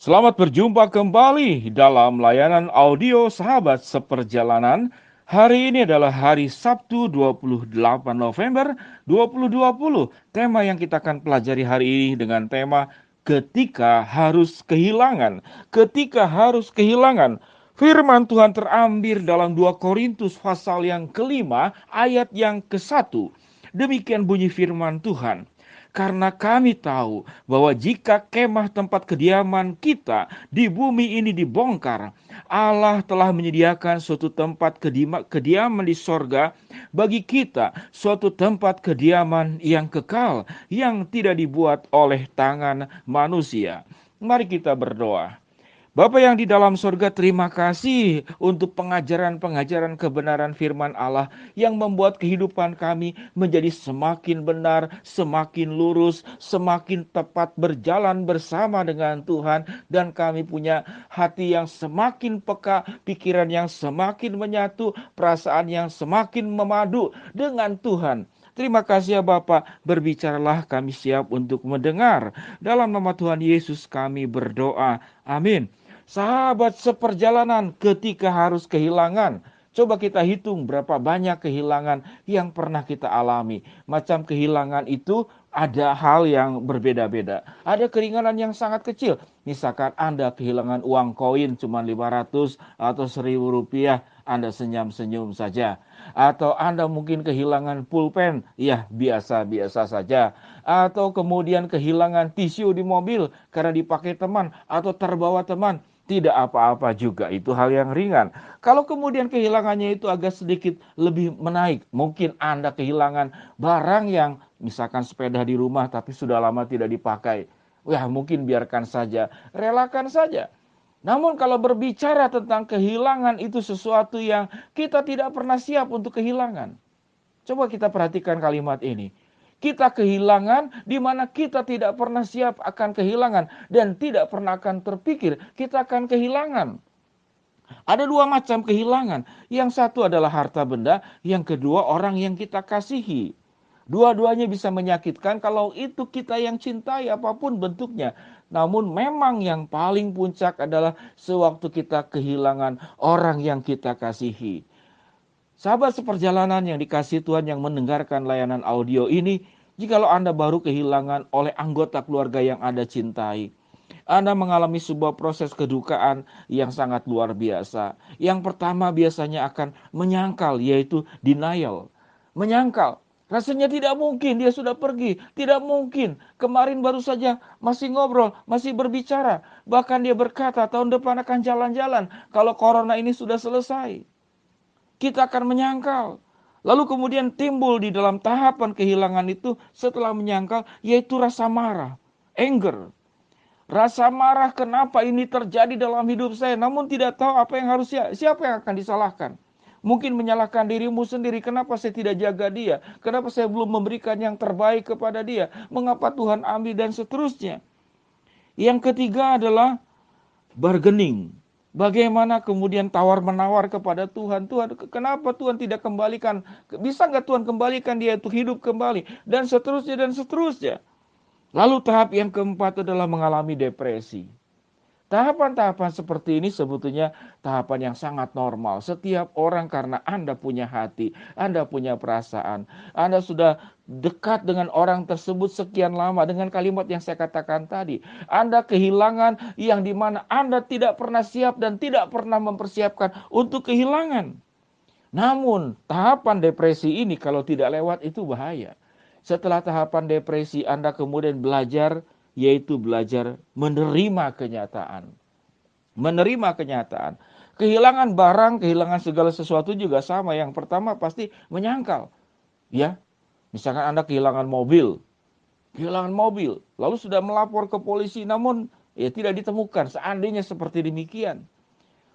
Selamat berjumpa kembali dalam layanan audio Sahabat Seperjalanan. Hari ini adalah hari Sabtu 28 November 2020. Tema yang kita akan pelajari hari ini dengan tema ketika harus kehilangan. Ketika harus kehilangan. Firman Tuhan terambil dalam 2 Korintus pasal yang kelima ayat yang ke-1. Demikian bunyi firman Tuhan. Karena kami tahu bahwa jika kemah tempat kediaman kita di bumi ini dibongkar, Allah telah menyediakan suatu tempat kediaman di sorga bagi kita, suatu tempat kediaman yang kekal, yang tidak dibuat oleh tangan manusia. Mari kita berdoa. Bapa yang di dalam surga, terima kasih untuk pengajaran-pengajaran kebenaran firman Allah yang membuat kehidupan kami menjadi semakin benar, semakin lurus, semakin tepat berjalan bersama dengan Tuhan. Dan kami punya hati yang semakin peka, pikiran yang semakin menyatu, perasaan yang semakin memadu dengan Tuhan. Terima kasih ya Bapak, berbicaralah, kami siap untuk mendengar. Dalam nama Tuhan Yesus kami berdoa. Amin. Sahabat seperjalanan, ketika harus kehilangan, coba kita hitung berapa banyak kehilangan yang pernah kita alami. Macam kehilangan itu ada hal yang berbeda-beda. Ada keringanan yang sangat kecil. Misalkan Anda kehilangan uang koin cuma 500 atau 1000 rupiah, Anda senyum-senyum saja. Atau Anda mungkin kehilangan pulpen, ya biasa-biasa saja. Atau kemudian kehilangan tisu di mobil karena dipakai teman atau terbawa teman. Tidak apa-apa juga, itu hal yang ringan. Kalau kemudian kehilangannya itu agak sedikit lebih menaik, mungkin Anda kehilangan barang yang misalkan sepeda di rumah tapi sudah lama tidak dipakai. Wah, mungkin biarkan saja, relakan saja. Namun kalau berbicara tentang kehilangan, itu sesuatu yang kita tidak pernah siap untuk kehilangan. Coba kita perhatikan kalimat ini. Kita kehilangan di mana kita tidak pernah siap akan kehilangan dan tidak pernah akan terpikir kita akan kehilangan. Ada dua macam kehilangan. Yang satu adalah harta benda, yang kedua orang yang kita kasihi. Dua-duanya bisa menyakitkan kalau itu kita yang cintai apapun bentuknya. Namun memang yang paling puncak adalah sewaktu kita kehilangan orang yang kita kasihi. Sahabat seperjalanan yang dikasihi Tuhan yang mendengarkan layanan audio ini, jikalau Anda baru kehilangan oleh anggota keluarga yang Anda cintai, Anda mengalami sebuah proses kedukaan yang sangat luar biasa. Yang pertama biasanya akan menyangkal, yaitu denial. Menyangkal. Rasanya tidak mungkin dia sudah pergi. Tidak mungkin. Kemarin baru saja masih ngobrol, masih berbicara. Bahkan dia berkata tahun depan akan jalan-jalan kalau corona ini sudah selesai. Kita akan menyangkal. Lalu kemudian timbul di dalam tahapan kehilangan itu setelah menyangkal, yaitu rasa marah, anger. Rasa marah kenapa ini terjadi dalam hidup saya, namun tidak tahu apa yang harus siapa yang akan disalahkan. Mungkin menyalahkan dirimu sendiri, kenapa saya tidak jaga dia, kenapa saya belum memberikan yang terbaik kepada dia, mengapa Tuhan ambil dan seterusnya. Yang ketiga adalah bargaining. Bagaimana kemudian tawar-menawar kepada Tuhan. Tuhan, kenapa Tuhan tidak kembalikan? Bisa nggak Tuhan kembalikan dia untuk hidup kembali? Dan seterusnya dan seterusnya. Lalu tahap yang keempat adalah mengalami depresi. Tahapan-tahapan seperti ini sebetulnya tahapan yang sangat normal. Setiap orang karena Anda punya hati, Anda punya perasaan. Anda sudah dekat dengan orang tersebut sekian lama dengan kalimat yang saya katakan tadi. Anda kehilangan yang dimana Anda tidak pernah siap dan tidak pernah mempersiapkan untuk kehilangan. Namun tahapan depresi ini kalau tidak lewat itu bahaya. Setelah tahapan depresi Anda kemudian belajar, yaitu belajar menerima kenyataan. Menerima kenyataan. Kehilangan barang, kehilangan segala sesuatu juga sama. Yang pertama pasti menyangkal. Ya, misalkan Anda kehilangan mobil. Kehilangan mobil. Lalu sudah melapor ke polisi namun ya tidak ditemukan. Seandainya seperti demikian.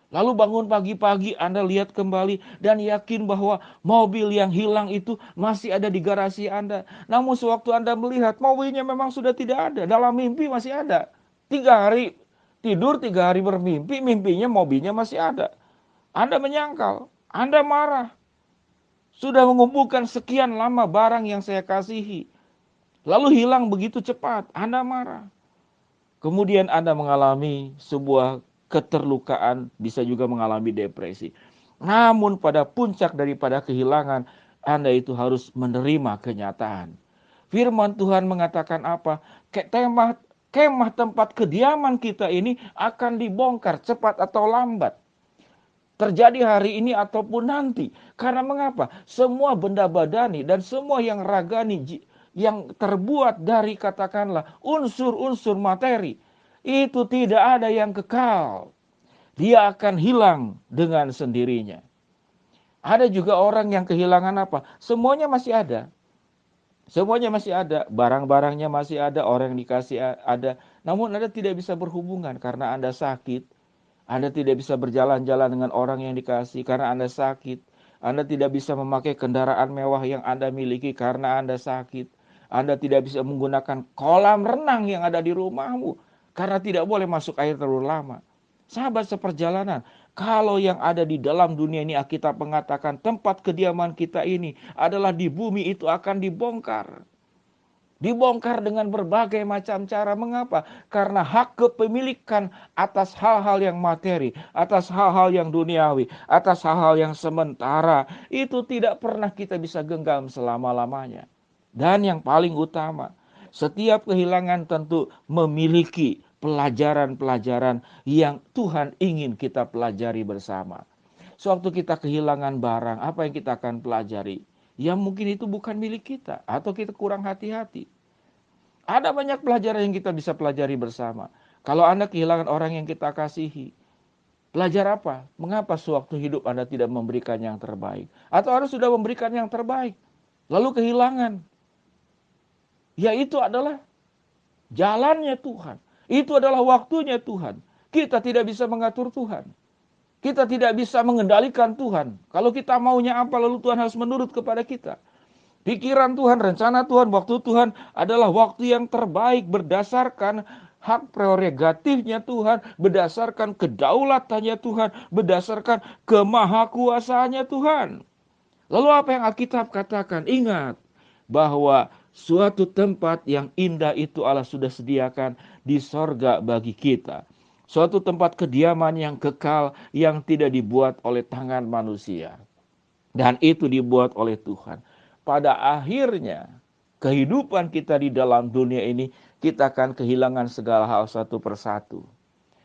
Lalu bangun pagi-pagi Anda lihat kembali dan yakin bahwa mobil yang hilang itu masih ada di garasi Anda. Namun sewaktu Anda melihat mobilnya memang sudah tidak ada. Dalam mimpi masih ada. 3 hari tidur, 3 hari bermimpi, mimpinya mobilnya masih ada. Anda menyangkal, Anda marah. Sudah mengumpulkan sekian lama barang yang saya kasihi. Lalu hilang begitu cepat, Anda marah. Kemudian Anda mengalami sebuah keterlukaan, bisa juga mengalami depresi. Namun pada puncak daripada kehilangan, Anda itu harus menerima kenyataan. Firman Tuhan mengatakan apa? Kemah tempat kediaman kita ini akan dibongkar cepat atau lambat. Terjadi hari ini ataupun nanti. Karena mengapa? Semua benda badani dan semua yang ragani, yang terbuat dari katakanlah unsur-unsur materi, itu tidak ada yang kekal. Dia akan hilang dengan sendirinya. Ada juga orang yang kehilangan apa? Semuanya masih ada. Semuanya masih ada, barang-barangnya masih ada, orang yang dikasih ada. Namun Anda tidak bisa berhubungan karena Anda sakit. Anda tidak bisa berjalan-jalan dengan orang yang dikasih karena Anda sakit. Anda tidak bisa memakai kendaraan mewah yang Anda miliki karena Anda sakit. Anda tidak bisa menggunakan kolam renang yang ada di rumahmu karena tidak boleh masuk air terlalu lama. Sahabat seperjalanan, kalau yang ada di dalam dunia ini Alkitab mengatakan tempat kediaman kita ini adalah di bumi, itu akan dibongkar. Dibongkar dengan berbagai macam cara. Mengapa? Karena hak kepemilikan atas hal-hal yang materi, atas hal-hal yang duniawi, atas hal-hal yang sementara, itu tidak pernah kita bisa genggam selama-lamanya. Dan yang paling utama, setiap kehilangan tentu memiliki pelajaran-pelajaran yang Tuhan ingin kita pelajari bersama. Sewaktu kita kehilangan barang, apa yang kita akan pelajari? Ya mungkin itu bukan milik kita, atau kita kurang hati-hati. Ada banyak pelajaran yang kita bisa pelajari bersama. Kalau Anda kehilangan orang yang kita kasihi, belajar apa? Mengapa sewaktu hidup Anda tidak memberikan yang terbaik? Atau Anda sudah memberikan yang terbaik, lalu kehilangan? Ya itu adalah jalannya Tuhan. Itu adalah waktunya Tuhan. Kita tidak bisa mengatur Tuhan. Kita tidak bisa mengendalikan Tuhan. Kalau kita maunya apa, lalu Tuhan harus menurut kepada kita. Pikiran Tuhan, rencana Tuhan, waktu Tuhan adalah waktu yang terbaik berdasarkan hak prerogatifnya Tuhan, berdasarkan kedaulatannya Tuhan, berdasarkan kemahakuasaannya Tuhan. Lalu apa yang Alkitab katakan? Ingat bahwa suatu tempat yang indah itu Allah sudah sediakan di sorga bagi kita. Suatu tempat kediaman yang kekal yang tidak dibuat oleh tangan manusia. Dan itu dibuat oleh Tuhan. Pada akhirnya, kehidupan kita di dalam dunia ini, kita akan kehilangan segala hal satu persatu.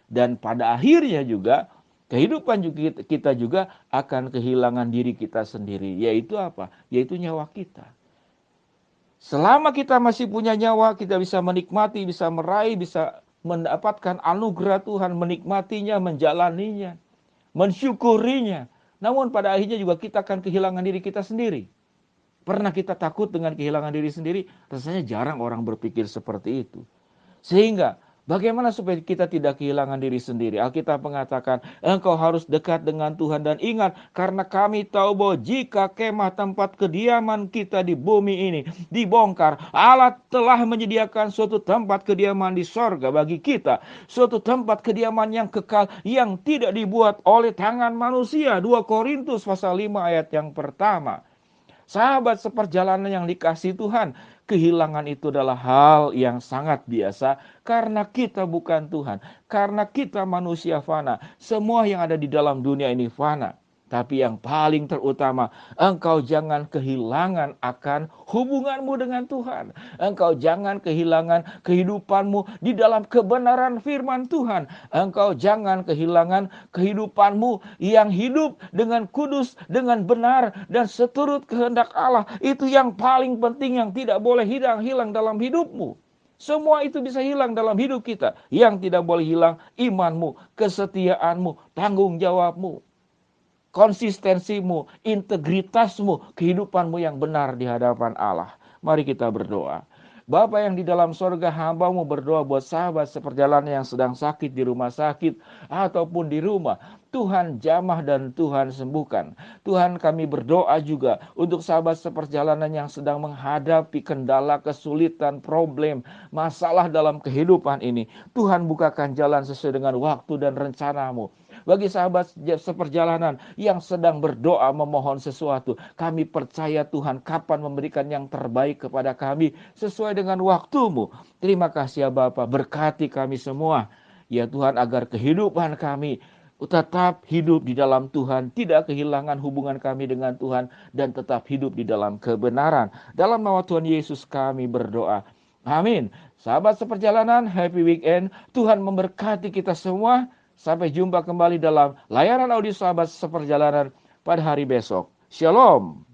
Dan pada akhirnya juga, kehidupan kita juga akan kehilangan diri kita sendiri. Yaitu apa? Yaitu nyawa kita. Selama kita masih punya nyawa, kita bisa menikmati, bisa meraih, bisa mendapatkan anugerah Tuhan, menikmatinya, menjalaninya, mensyukurinya. Namun pada akhirnya juga kita akan kehilangan diri kita sendiri. Pernah kita takut dengan kehilangan diri sendiri? Rasanya jarang orang berpikir seperti itu. Sehingga bagaimana supaya kita tidak kehilangan diri sendiri? Alkitab mengatakan, engkau harus dekat dengan Tuhan dan ingat, karena kami tahu bahwa jika kemah tempat kediaman kita di bumi ini dibongkar, Allah telah menyediakan suatu tempat kediaman di sorga bagi kita. Suatu tempat kediaman yang kekal, yang tidak dibuat oleh tangan manusia. 2 Korintus pasal 5 ayat yang pertama. Sahabat seperjalanan yang dikasihi Tuhan, kehilangan itu adalah hal yang sangat biasa karena kita bukan Tuhan, karena kita manusia fana. Semua yang ada di dalam dunia ini fana. Tapi yang paling terutama, engkau jangan kehilangan akan hubunganmu dengan Tuhan. Engkau jangan kehilangan kehidupanmu di dalam kebenaran firman Tuhan. Engkau jangan kehilangan kehidupanmu yang hidup dengan kudus, dengan benar, dan seturut kehendak Allah. Itu yang paling penting, yang tidak boleh hilang dalam hidupmu. Semua itu bisa hilang dalam hidup kita. Yang tidak boleh hilang imanmu, kesetiaanmu, tanggung jawabmu, konsistensimu, integritasmu, kehidupanmu yang benar di hadapan Allah. Mari kita berdoa. Bapa yang di dalam sorga, hamba-Mu berdoa buat sahabat seperjalanan yang sedang sakit di rumah sakit ataupun di rumah. Tuhan jamah dan Tuhan sembuhkan. Tuhan, kami berdoa juga untuk sahabat seperjalanan yang sedang menghadapi kendala, kesulitan, problem, masalah dalam kehidupan ini. Tuhan, bukakan jalan sesuai dengan waktu dan rencanamu. Bagi sahabat seperjalanan yang sedang berdoa memohon sesuatu, kami percaya Tuhan kapan memberikan yang terbaik kepada kami sesuai dengan waktumu. Terima kasih ya Bapa, berkati kami semua. Ya Tuhan, agar kehidupan kami tetap hidup di dalam Tuhan, tidak kehilangan hubungan kami dengan Tuhan, dan tetap hidup di dalam kebenaran. Dalam nama Tuhan Yesus kami berdoa. Amin. Sahabat seperjalanan, happy weekend. Tuhan memberkati kita semua. Sampai jumpa kembali dalam layanan audio sahabat seperjalanan pada hari besok. Shalom.